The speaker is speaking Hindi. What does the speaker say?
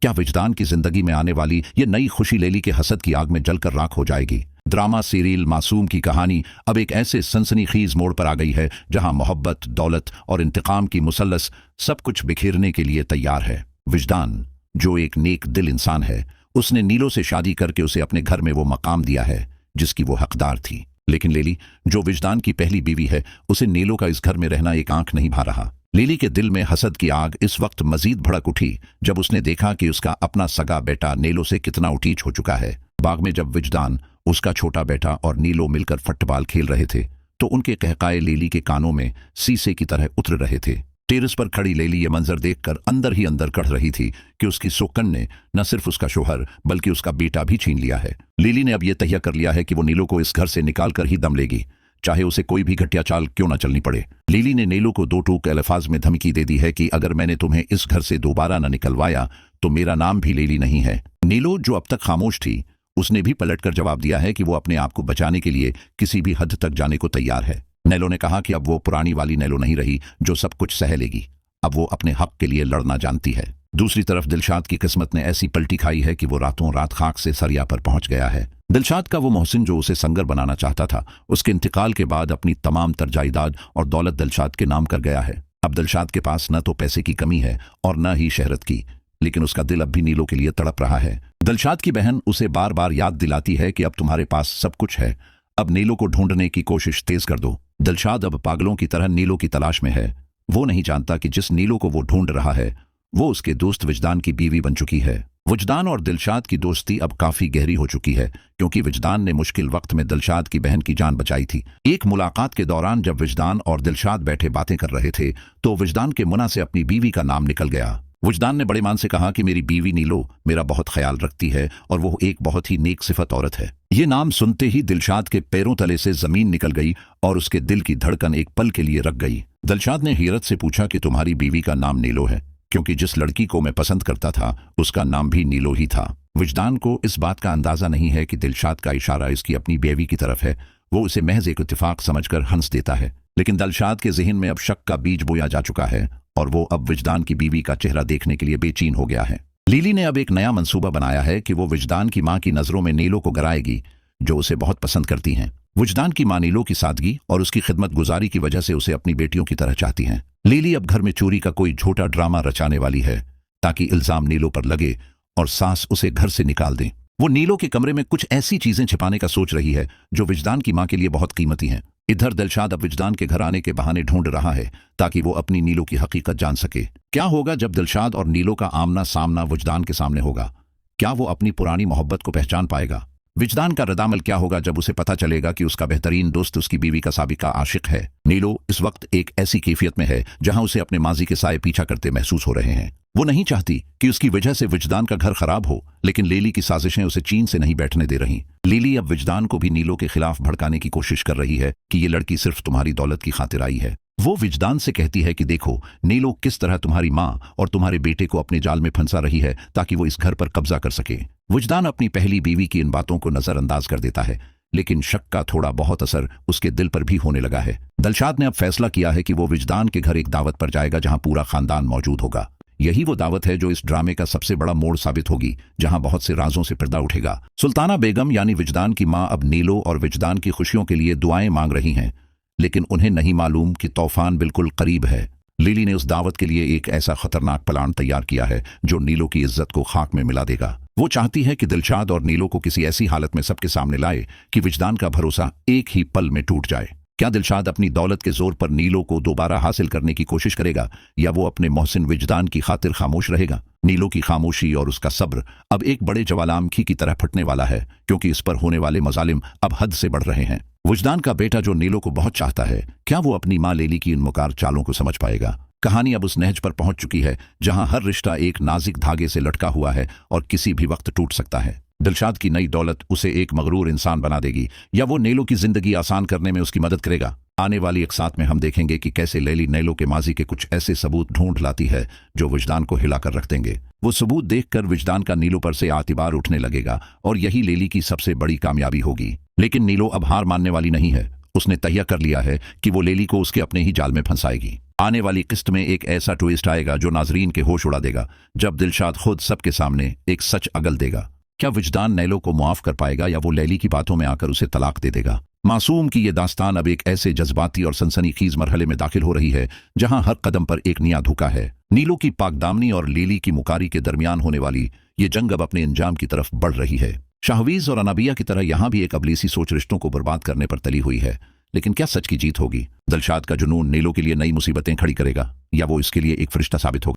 क्या विजदान की जिंदगी में आने वाली ये नई खुशी लेली के हसद की आग में जलकर राख हो जाएगी? ड्रामा सीरियल मासूम की कहानी अब एक ऐसे सनसनीखेज मोड़ पर आ गई है जहां मोहब्बत, दौलत और इंतकाम की मुसल्लस सब कुछ बिखेरने के लिए तैयार है। विजदान, जो एक नेक दिल इंसान है, उसने नीलो से शादी करके उसे अपने घर में वो मकाम दिया है जिसकी वो हकदार थी। लेकिन लेली, जो विजदान की पहली बीवी है, उसे नीलो का इस घर में रहना एक आंख नहीं भा रहा। लिली के दिल में हसद की आग इस वक्त मजीद भड़क उठी जब उसने देखा कि उसका अपना सगा बेटा नीलो से कितना उटीच हो चुका है। बाग में जब विजदान, उसका छोटा बेटा और नीलो मिलकर फुटबॉल खेल रहे थे तो उनके कहकाए लिली के कानों में सीसे की तरह उतर रहे थे। टेरेस पर खड़ी लिली ये मंजर देखकर अंदर ही अंदर कढ़ रही थी कि उसकी सोकन ने न सिर्फ उसका शोहर बल्कि उसका बेटा भी छीन लिया है। लिली ने अब यह तय कर लिया है कि वो नीलो को इस घर से निकाल कर ही दम लेगी, चाहे उसे कोई भी घटिया चाल क्यों न चलनी पड़े। लिली ने नीलो को दो टूक अल्फाज में धमकी दे दी है कि अगर मैंने तुम्हें इस घर से दोबारा न निकलवाया तो मेरा नाम भी लिली नहीं है। नीलो, जो अब तक खामोश थी, उसने भी पलटकर जवाब दिया है कि वो अपने आप को बचाने के लिए किसी भी हद तक जाने को तैयार है। नीलो ने कहा कि अब वो पुरानी वाली नीलो नहीं रही जो सब कुछ सह लेगी, अब वो अपने हक के लिए लड़ना जानती है। दूसरी तरफ दिलशाद की किस्मत ने ऐसी पलटी खाई है कि वो रातों रात खाक से सरिया पर पहुंच गया है। दिलशाद का वो मोहसिन जो उसे संगर बनाना चाहता था, उसके इंतकाल के बाद अपनी तमाम जायदाद और दौलत दिलशाद के नाम कर गया है। अब दिलशाद के पास न तो पैसे की कमी है और न ही शहरत की, लेकिन उसका दिल अब भी नीलो के लिए तड़प रहा है। दिलशाद की बहन उसे बार बार याद दिलाती है कि अब तुम्हारे पास सब कुछ है, अब नीलो को ढूंढने की कोशिश तेज कर दो। दिलशाद अब पागलों की तरह नीलो की तलाश में है। वो नहीं जानता कि जिस नीलो को वो ढूंढ रहा है वो उसके दोस्त विजदान की बीवी बन चुकी है। विजदान और दिलशाद की दोस्ती अब काफी गहरी हो चुकी है क्योंकि विजदान ने मुश्किल वक्त में दिलशाद की बहन की जान बचाई थी। एक मुलाकात के दौरान जब विजदान और दिलशाद बैठे बातें कर रहे थे तो विजदान के मुंह से अपनी बीवी का नाम निकल गया। विजदान ने बड़े मान से कहा कि मेरी बीवी नीलो मेरा बहुत ख्याल रखती है और वो एक बहुत ही नेक सिफत औरत है। ये नाम सुनते ही दिलशाद के पैरों तले से जमीन निकल गई और उसके दिल की धड़कन एक पल के लिए रक गई। दिलशाद ने हैरत से पूछा कि तुम्हारी बीवी का नाम नीलो है? क्योंकि जिस लड़की को मैं पसंद करता था उसका नाम भी नीलो ही था। विजदान को इस बात का अंदाजा नहीं है कि दिलशाद का इशारा इसकी अपनी बीवी की तरफ है। वो उसे महज एक इत्तेफाक समझकर हंस देता है, लेकिन दिलशाद के जहन में अब शक का बीज बोया जा चुका है और वो अब विजदान की बीवी का चेहरा देखने के लिए बेचैन हो गया है। लिली ने अब एक नया मंसूबा बनाया है कि वो विजदान की मां की नजरों में नीलो को गिराएगी, जो उसे बहुत पसंद करती हैं। विजदान की मां नीलो की सादगी और उसकी खिदमत गुजारी की वजह से उसे अपनी बेटियों की तरह चाहती हैं। लिली अब घर में चोरी का कोई झूठा ड्रामा रचाने वाली है ताकि इल्जाम नीलो पर लगे और सास उसे घर से निकाल दें। वो नीलो के कमरे में कुछ ऐसी चीजें छिपाने का सोच रही है जो विजदान की मां के लिए बहुत कीमती हैं। इधर दिलशाद अब विजदान के घर आने के बहाने ढूंढ रहा है ताकि वो अपनी नीलो की हकीकत जान सके। क्या होगा जब दिलशाद और नीलो का आमना सामना विजदान के सामने होगा? क्या वो अपनी पुरानी मोहब्बत को पहचान पाएगा? विजदान का रद्दामल क्या होगा जब उसे पता चलेगा कि उसका बेहतरीन दोस्त उसकी बीवी का साबिका आशिक है? नीलो इस वक्त एक ऐसी कैफियत में है जहां उसे अपने माजी के साए पीछा करते महसूस हो रहे हैं। वो नहीं चाहती कि उसकी वजह से विजदान का घर खराब हो, लेकिन लिली की साजिशें उसे चीन से नहीं बैठने दे रही। लिली अब विजदान को भी नीलो के खिलाफ भड़काने की कोशिश कर रही है कि ये लड़की सिर्फ तुम्हारी दौलत की खातिर आई है। वो विजदान से कहती है कि देखो नीलो किस तरह तुम्हारी मां और तुम्हारे बेटे को अपने जाल में फंसा रही है ताकि वो इस घर पर कब्जा कर सके। विजदान अपनी पहली बीवी की इन बातों को नजरअंदाज कर देता है, लेकिन शक का थोड़ा बहुत असर उसके दिल पर भी होने लगा है। दिलशाद ने अब फैसला किया है कि वो विजदान के घर एक दावत पर जाएगा जहां पूरा खानदान मौजूद होगा। यही वो दावत है जो इस ड्रामे का सबसे बड़ा मोड़ साबित होगी, जहां बहुत से राजों से पर्दा उठेगा। सुल्ताना बेगम यानी विजदान की मां अब नीलो और विजदान की खुशियों के लिए दुआएं मांग रही हैं, लेकिन उन्हें नहीं मालूम कि तूफान बिल्कुल करीब है। लिली ने उस दावत के लिए एक ऐसा खतरनाक प्लान तैयार किया है जो नीलो की इज्जत को खाक में मिला देगा। वो चाहती है कि दिलशाद और नीलो को किसी ऐसी हालत में सबके सामने लाए कि विजदान का भरोसा एक ही पल में टूट जाए। क्या दिलशाद अपनी दौलत के जोर पर नीलो को दोबारा हासिल करने की कोशिश करेगा या वो अपने मोहसिन विजदान की खातिर खामोश रहेगा? नीलो की खामोशी और उसका सब्र अब एक बड़े ज्वालामुखी की तरह फटने वाला है क्योंकि इस पर होने वाले मजालिम अब हद से बढ़ रहे हैं। विजदान का बेटा जो नीलो को बहुत चाहता है, क्या वो अपनी मां लिली की इन मुकार चालों को समझ पाएगा? कहानी अब उस नहज पर पहुंच चुकी है जहां हर रिश्ता एक नाजुक धागे से लटका हुआ है और किसी भी वक्त टूट सकता है। दिलशाद की नई दौलत उसे एक मगरूर इंसान बना देगी या वो नीलो की जिंदगी आसान करने में उसकी मदद करेगा? आने वाली एक साथ में हम देखेंगे कि कैसे लिली नीलो के माजी के कुछ ऐसे सबूत ढूंढ लाती है जो विजदान को हिलाकर रख देंगे। वो सबूत देखकर विजदान का नीलो पर से आतिबार उठने लगेगा और यही लिली की सबसे बड़ी कामयाबी होगी। लेकिन नीलो अब हार मानने वाली नहीं है। उसने तय कर लिया है कि वो लेली को उसके अपने ही जाल में फंसाएगी। आने वाली किस्त में एक ऐसा ट्विस्ट आएगा जो नाजरीन के होश उड़ा देगा, जब दिलशाद खुद सबके सामने एक सच अगल देगा। क्या विजदान नैलो को मुआफ कर पाएगा या वो लैली की बातों में आकर उसे तलाक दे देगा? मासूम की ये दास्तान अब एक ऐसे जज्बाती और सनसनीखेज मरहले में दाखिल हो रही है जहां हर कदम पर एक नया धोखा है। नीलो की पाकदामनी और लेली की मुकारी के दरमियान होने वाली ये जंग अब अपने अंजाम की तरफ बढ़ रही है। शाहवीज और अनाबिया की तरह यहां भी एक अबलीसी सोच रिश्तों को बर्बाद करने पर तली हुई है। लेकिन क्या सच की जीत होगी? दिलशाद का जुनून नीलो के लिए नई मुसीबतें खड़ी करेगा या वो इसके लिए एक फरिश्ता साबित होगा?